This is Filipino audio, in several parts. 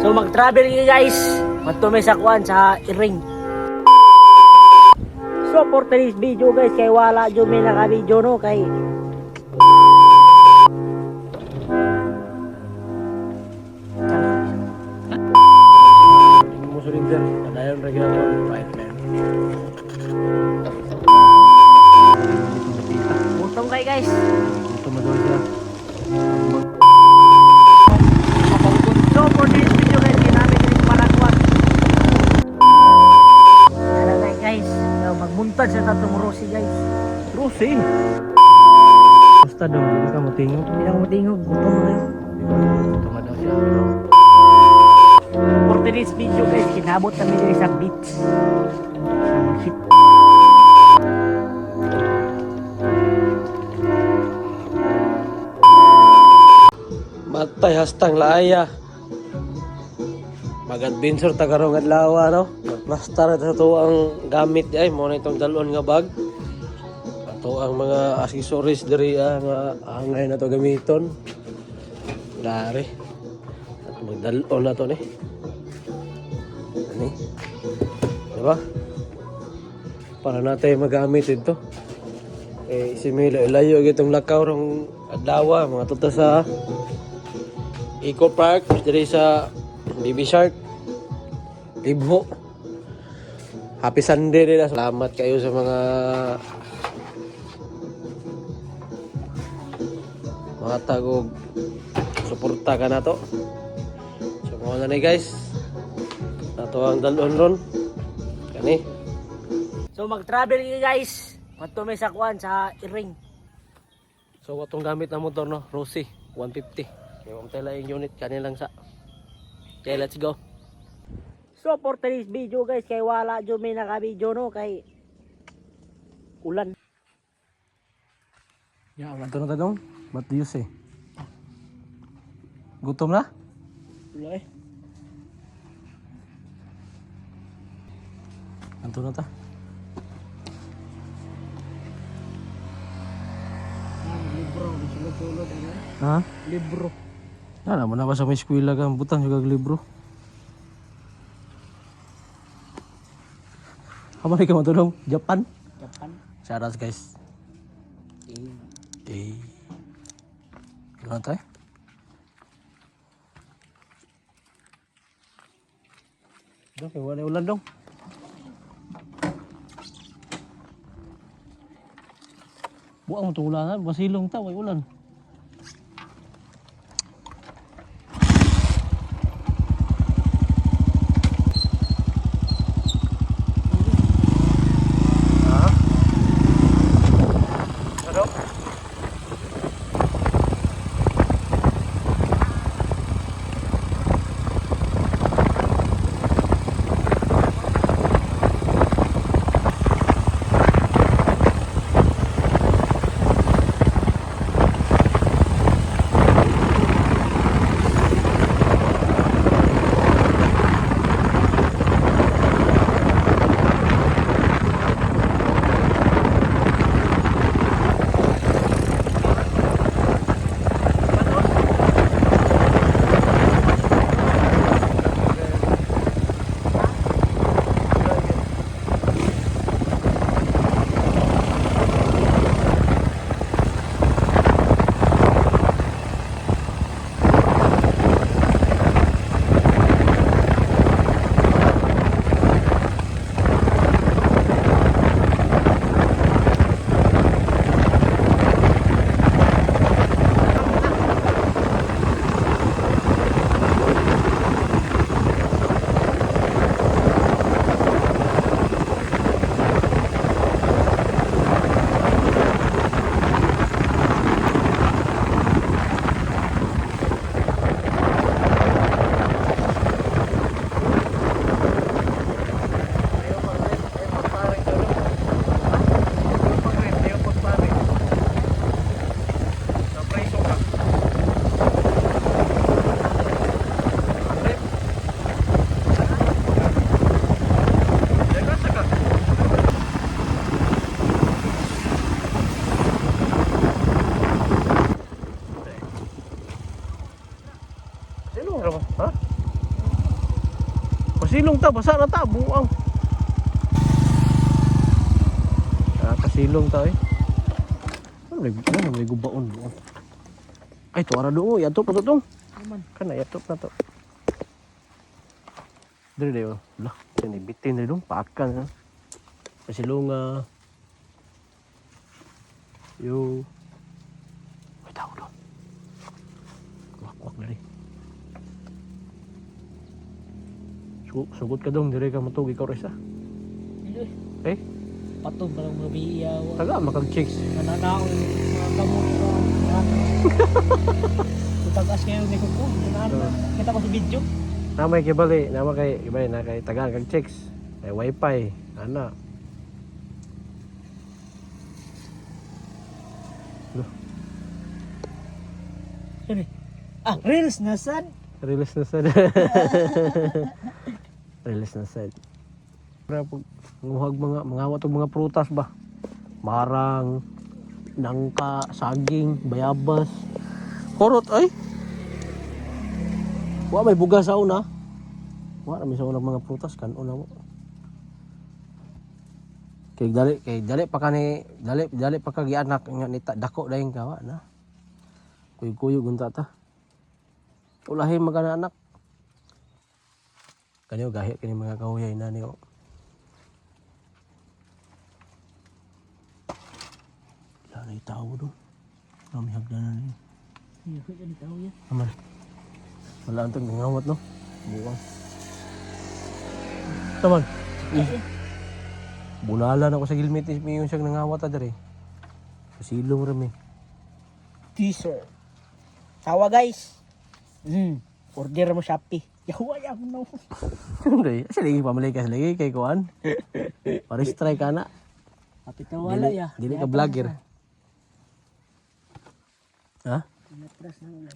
So mag-travel kayo guys. Magtumay sa kuan sa Iring. So for today's video guys, kay wala jud may naka-video no kay musuling din. Padayon ra gyud ako right man. Butong kay guys. Butong madol siya. So for this video guys, ginamit din para kuan. Ano guys, magmuntad sa tatong Rosie guys. Rosie. Basta daw, hindi ka matingog. Hindi ka matingog, gutom na yun. Gutom na daw siya. For today's video guys, kinabot kami guys sa beach. Shit. Matay hastang laaya. Mag-adventure ta karong adlaw no. Magplastar ta to ang gamit ay mo na itong dalon nga bag. Ato ang mga accessories diri nga angay na to gamiton. Dari. At magdalon na to ni. Ani. Diba? Para natin magamit ito. Eh simila ilayo gitong lakaw rong adlaw mga tuta sa Eco Park diri sa Baby Shark. Libho. Happy Sunday nila. Salamat kayo sa mga tagog suporta ka na to. So mga na guys. Nato ang dalon ron. Kani. So mag-travel kayo guys. Magtumay sa kuan sa Iring. So watong gamit na motor no, Rosie 150. Yung tela yung unit kanilang sa. Okay, let's go. So for today's video guys, kay wala jud may naka-video no kay ulan. Ya, yeah, na dong. What do you say? Gutom na? Wala eh. Anto na ta? Libro, sulod-sulod ano? Ha? Libro. Ano mo na ba sa may eskwela ka butang juga libro? Kamu ni kamu tulong Japan? Japan. Shoutout guys. Gimana tayo? Dong, wala ulan dong. Buang mo ulan, masilong ta, way ulan. Pasilong ta, basa na ta, buang. Pasilong ta eh. May gubaon buang. Ay, to ara doon, yatop na to tong. Kana yatop na to. Dili dayo. Lah, sini bitin dili dong, paakan. Pasilong yo. Ay, tao doon. Wak na rin. Sugot ka dong, dire ka matug ikaw resa. Eh? Patog ba lang mabiyaw? Taga makag-chicks. Nananaon yung mga kamot ko. Tutagas kayo ni Kuko. Kita ko sa video. Namay kibali, na kay taga kag-chicks. Ay wifi, ana. Sorry. Reels na sad. Release na sad. Release na sad. Para pag nguhag mga watog mga prutas ba. Marang, nangka, saging, bayabas. Korot ay. Wa may bugas sa una. Wa na may sa unang mga prutas kan una mo. Kay dali pa ka gianak nga ni dako dayon ka wa na. Kuyog-kuyog unta ta. Ulahin magana anak. Kanyo gahi kini mga kahuyay na niyo. Wala na itaw doon. Kami hagdanan niyo. Iya ko ni tao ya. Aman. Wala antong ngawat no. Buwang. Taman. Bunala na ko sa gilmit mi yung siyang nangawat adere. Pasilong rami. Teaser. Tawa guys. Order mo Shopee. Yawa ya mo no. Hindi, kasi lagi pamalikas lagi kay kuan. Paristry ka na. Kapit na wala ya. Dili ka vlogger. Ha? Pinatras na ulan.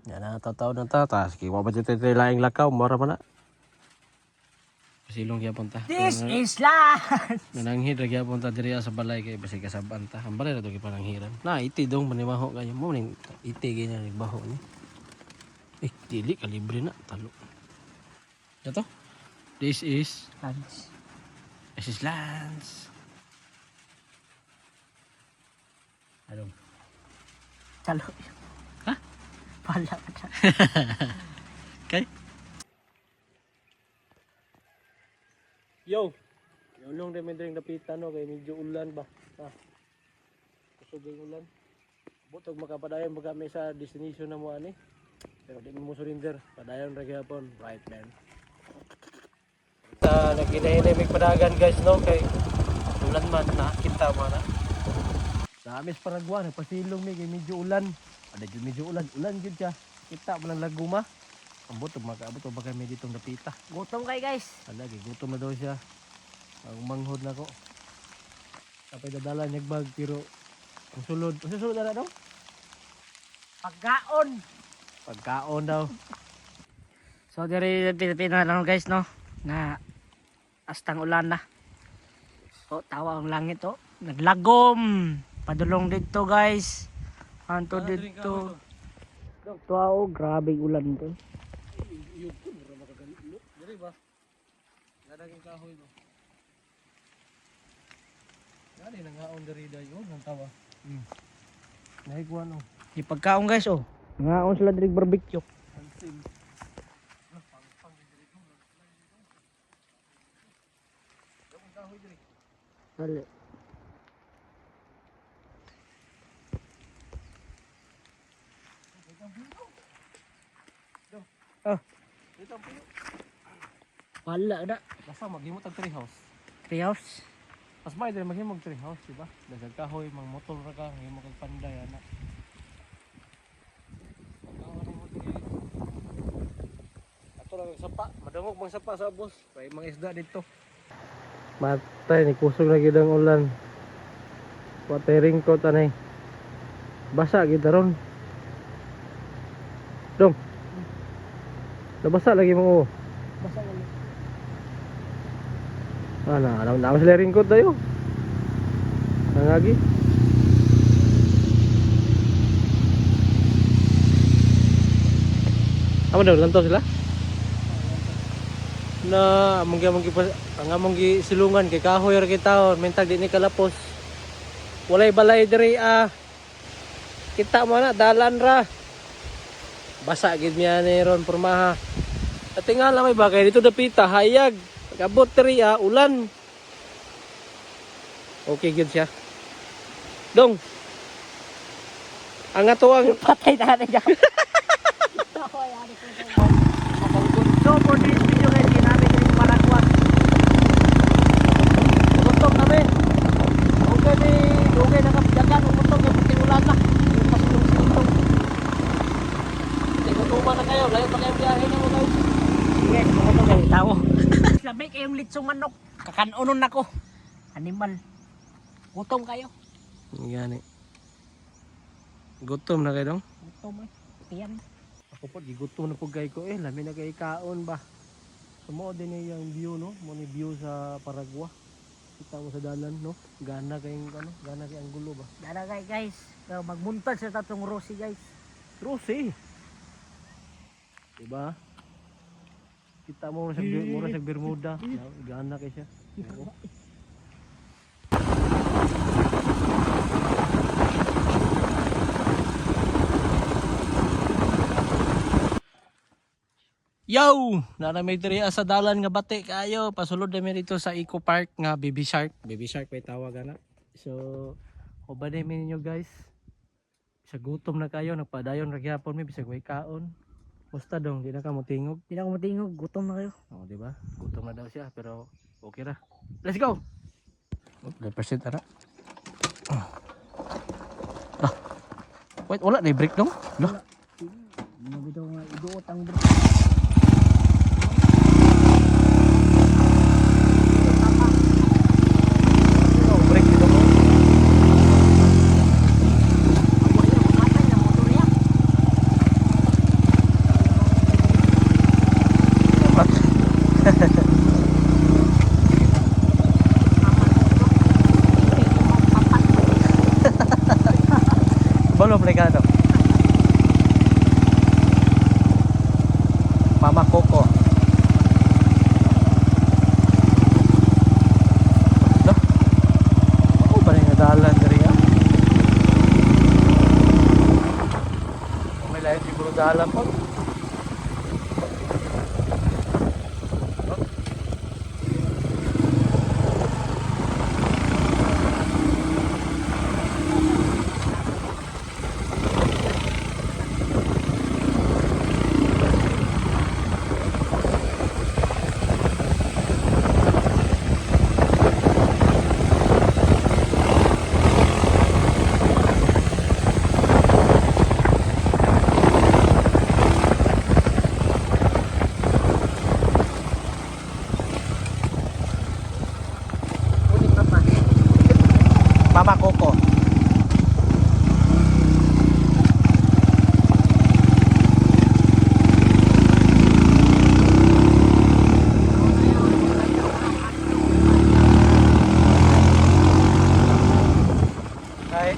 Yan na tataw na tatas. Kaya mapatitay laing lakaw, mara pa na. Pasilong kaya punta. This is life. Nananghid ra kaya punta diri sa balay kay basi kasaban ta. Ang balay ra to kay pananghiran. Na iti dong manimaho kayo mo ning iti ganyan nagbaho ni. Dili kalibre na talo. Dato. This is Lance. This is Lance. Ano? Talo. Ha? Pala ka. Okay. Yo. Yung din may dring napitan no kay medyo ulan ba. Ha. Kusog yung ulan. Butog makapadayon baga may sa destination na mo ani. Pero di mo surrender. Padayon ra gyapon, right man. Naginainimik padagan guys no kay ulan man nakita mo na. Sa amis Paraguay nagpasilong mi kay medyo ulan. Ada jud medyo ulan jud siya. Kita man ang laguma. Ambot makaabot ba kay may ditong napita. Gutom kay guys. Alagi gutom na daw siya. Ang manghod na ko. Kapay dadala niya bag pero ang sulod na daw. Pagkaon. Pagkaon daw. So diri Pilipinas lang guys no na astang ulan na. So tawa ang langit oh. Naglagom. Padulong dito guys. Anto dito. Tuwa grabe ulan to. Iyog ko mura makagalilo. Diri ba? Dadaging kahoy no. Dali nangaon diri dayo nang tawa. Naigwa no. Di pagkaon guys oh. Ngaon sila diri barbecue. Ansim. Dali. Oh, Dito ang puno. wala na. Basta maghimot ang tree house. Treehouse. Mas may din maghimog tree house, di ba? Dagan kahoy, mang motor ra ka, himog ang panday ana. Ato lang ang sapa, madungog mang sapa sa bus, kay mga isda dito. Matay ni kusog na gid ang ulan. Watering ko tanay. Basa gid ron. Dong. Nabasa lagi mo. Basta wala. Alam sila ringkot tayo. Nangagi. Amo daw lantaw sila? na ang among gi silungan kay kahoy ra kita mentag di ni kalapos. Walay balay diri kita mo na dalan ra. Basa gid niya ni ron pormaha. At tingala may bagay dito dapita hayag. Pagabot diri ulan. Okay gid siya. Dong. Ang ato ang Patay na rin dyan. So for this video guys, ginamit rin paraguas. gutom kami. Okay na kapjagan ang gutom kay puting ulan na. Pasulong-silong. Gutuman na kayo, layo pa kayo biyahe na mo guys. Sige, kumato kayo, tao. Sabi kayong litsong manok, kakanunon ako. Animal. Gutom kayo. Yan eh. Gutom na kayo dong? Gutom eh. Tiyan. Ako po, gigutom na po gay ko lami na kay kaon ba. Sumo din niya yung view no, mo ni view sa Paragua. Kita mo sa dalan no, gana kayong gulo ba. Dara guys. So, magmuntag sa tatong Rossi guys. Rossi. Diba? Kita mo mura sa Bermuda, gana kay siya. Yo! Naramay diri sa dalan nga bati kayo. Pasulod namin dito sa Eco Park nga Baby Shark. Baby Shark may tawag na. So, ubad namin ninyo guys. Bisag gutom na kayo, nagpadayon ra gyapon mi bisag way kaon. Musta dong, di na ka mutingog. Hindi na ako matingog, gutom na kayo. Oh, di ba? Gutom na daw siya pero okay ra. Let's go. Oh, 100% ara. Wait, wala na break dong. Lah. Mabito nga iduot ang bro. Break dito mo. Balo plegado. Mama Coco. Dah. Oh, balik dalan diri ya. May lain siguro dalan po. Mama Coco. Hai.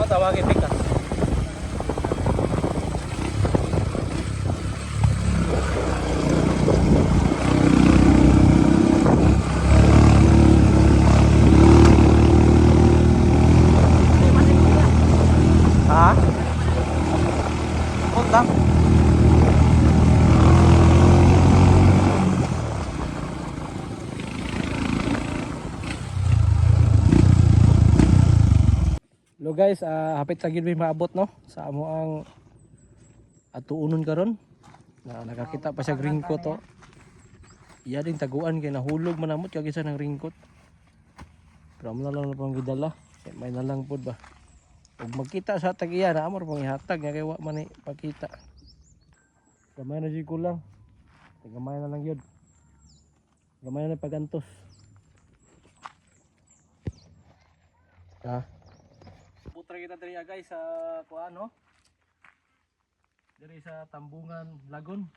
Tawagin Pika. Ha? Utang. Hello guys, hapit na gid may maabot no sa amo ang atuunon karon. Na nakakita pa siya ringkot to. Iya ding taguan kay nahulog manamot kag isa ng ringkot. Pero amo na lang na pang gidala. May na lang pod ba. Ug magkita sa tagiya na amor pang ihatag nga kay wa man ni pakita. Gamay na jud kulang. Gamay na lang yun. Gamay na pagantos. Ha? Putra kita diri guys sa kuan no. Diri sa Tambungan, Lagon.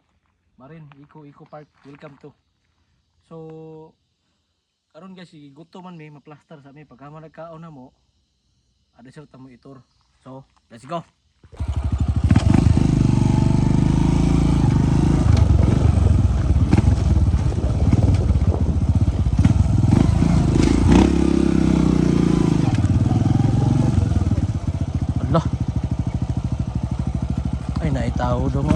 Marin, Eco Park. Welcome to. So karon guys, gusto man may maplastar sa mi pagka nagkaon na mo. Ada sir tamo itur. So, let's go. Allah. Ay naitaw do mo.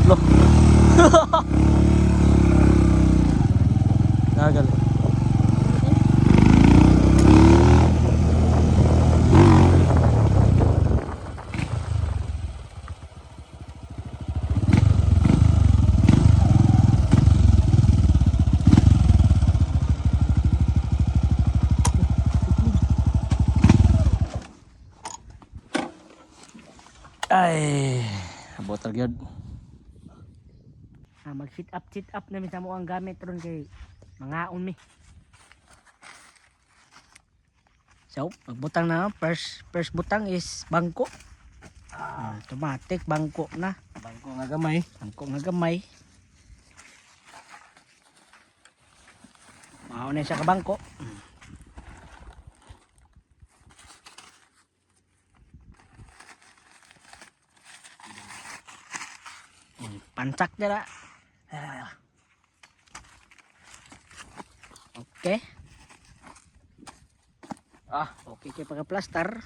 Loh. Gagal. Ay, botol gyud. Mag sit up na mi sa mo ang gamit ron kay mga mi. So, magbutang na first butang is bangko. Automatic bangko na. Bangko nga gamay. Bangko nga gamay. Mao na siya ka bangko. Pancak dira. Okay. Okay kay pagka-plaster.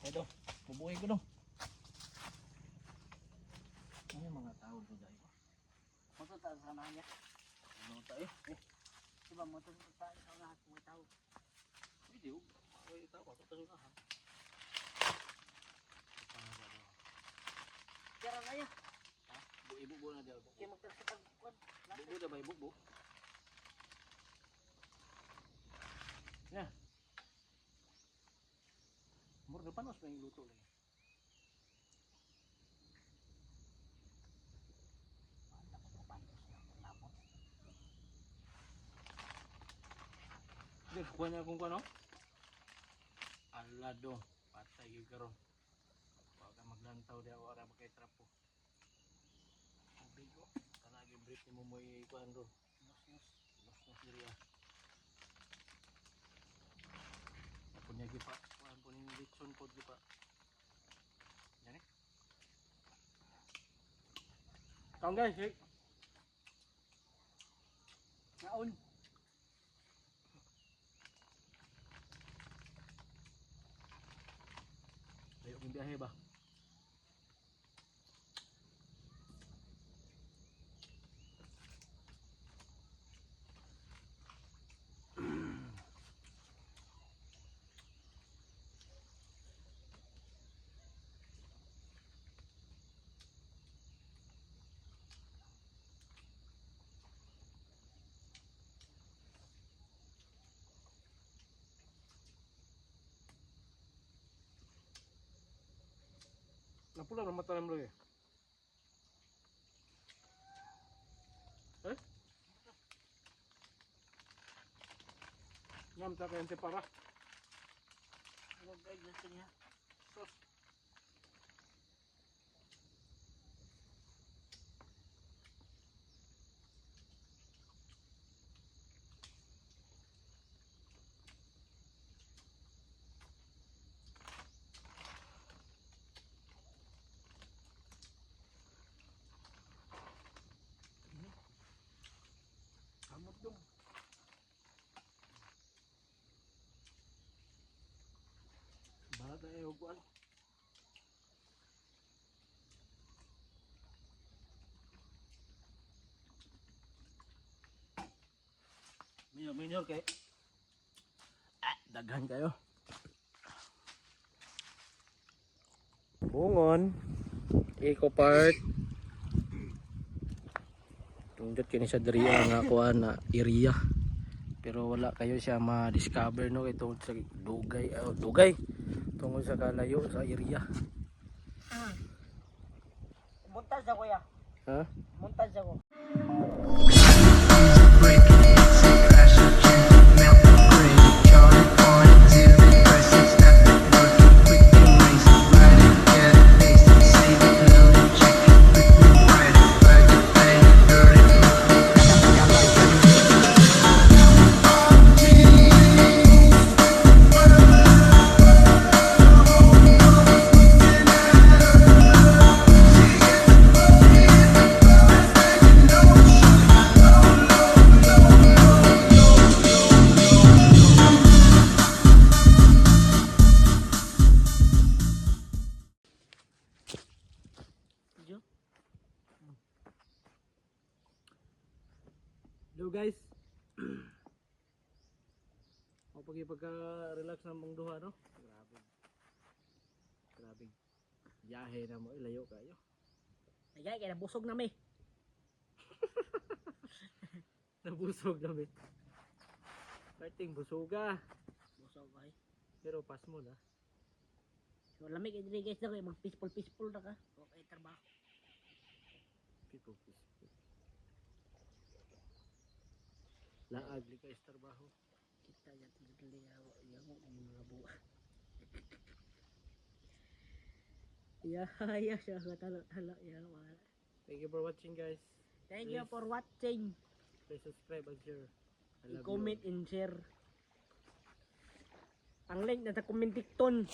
Ito, bubuhay ko no. Ano mga tao ko dahil? Moto ta sa nanya. Ano tayo? Diba moto ta sa lahat mo tao. Video. Ay tao ako tayo na ha. Kira na ya. Ha? Ibubo na diyan. Kay magtagsitag kon. Bubo na ba ibubo? Ya. Murag panos na yung luto lang. Dito, kuha niya kung kano? Alado, patay yung karon. Huwag ka maglantaw di ako ara kay trapo. Ang bigo, kanaging brief ni mo mo ikuhan doon. Nos diri ah. Ako niya gipa, kuhan po ni litson po gipa. Yan eh. Kaon guys, eh. Naon. Layo kong biyahe ba? Napula ng mata ng mga eh? Ngam ta kayo para. Ano ba yung niya? Sos. Kamot dong. Balat na yung hukuan. Minyor kay. Daghan kayo. Bungon. Eco Park. Tungdot kini sa diri nga kuan na area. pero wala kayo siya ma-discover no kay tungod sa dugay tungod sa kalayo sa area. Muntas ako ya. Ha? Muntas ako. Hello guys. O pagka-relax ng mong duha no. Grabe. Grabe. Biyahe na mo ilayo kayo. Ay, kaya nabusog na may. Nabusog na bit. Parting busuga. Busog ay. Pero pas mo na. So lamig diri guys na kay mag peaceful na ka. Okay trabaho. People. Laag li ka trabaho. Kita ya tinggal yang mga buwa. Ya siya tala ya. Thank you for watching guys. Thank you for watching. Please subscribe and share. I love you. I-comment and share. Ang link na sa comment tikton.